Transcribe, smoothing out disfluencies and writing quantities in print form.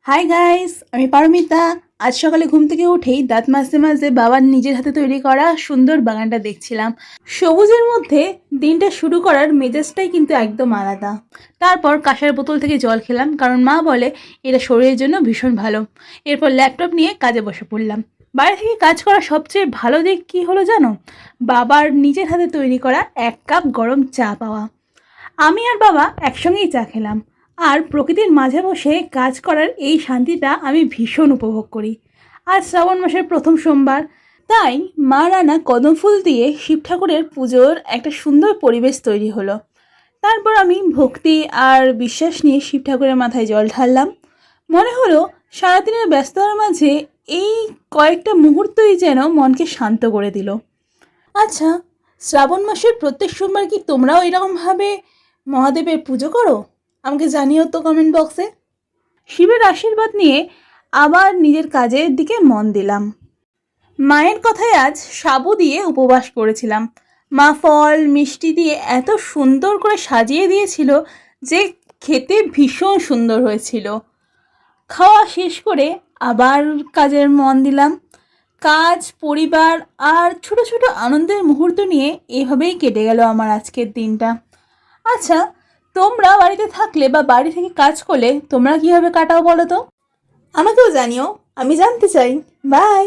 Hi guys, আমি পারমিতা। আজ সকালে ঘুম থেকে উঠেই দাঁত মাজতে মাজতে বাবার নিজের হাতে তৈরি করা সুন্দর বাগানটা দেখছিলাম। সবুজের মধ্যে দিনটা শুরু করার মেজাজটাই কিন্তু একদম আলাদা। তারপর কাঁসার বোতল থেকে জল খেলাম, কারণ মা বলে এটা শরীরের জন্য ভীষণ ভালো। এরপর ল্যাপটপ নিয়ে কাজে বসে পড়লাম। বাইরে থেকে কাজ করা সবচেয়ে ভালো দিক কী হলো জানো? বাবার নিজের হাতে তৈরি করা 1 কাপ গরম চা পাওয়া। আমি আর বাবা একসঙ্গেই চা খেলাম, আর প্রকৃতির মাঝে বসে কাজ করার এই শান্তিটা আমি ভীষণ উপভোগ করি। আজ শ্রাবণ মাসের প্রথম সোমবার, তাই মা রান্না কদম ফুল দিয়ে শিব ঠাকুরের পুজোর একটা সুন্দর পরিবেশ তৈরি হলো। তারপর আমি ভক্তি আর বিশ্বাস নিয়ে শিব ঠাকুরের মাথায় জল ঢাললাম। মনে হলো সারাদিনের ব্যস্ততার মাঝে এই কয়েকটা মুহূর্তই যেন মনকে শান্ত করে দিল। আচ্ছা, শ্রাবণ মাসের প্রত্যেক সোমবার কি তোমরাও এরকমভাবে মহাদেবের পুজো করো? আমাকে জানিও তো কমেন্ট বক্সে। শিবের আশীর্বাদ নিয়ে আবার নিজের কাজের দিকে মন দিলাম। মায়ের কথায় আজ সাবু দিয়ে উপবাস করেছিলাম। মা ফল মিষ্টি দিয়ে এত সুন্দর করে সাজিয়ে দিয়েছিল যে খেতে ভীষণ সুন্দর হয়েছিল। খাওয়া শেষ করে আবার কাজের মন দিলাম। কাজ, পরিবার আর ছোট ছোট আনন্দের মুহূর্ত নিয়ে এভাবেই কেটে গেল আমার আজকের দিনটা। আচ্ছা, তোমরা বাড়িতে থাকলে বা বাড়ি থেকে কাজ করলে তোমরা কীভাবে কাটাও বলো তো? আমাকেও জানিও, আমি জানতে চাই। বাই।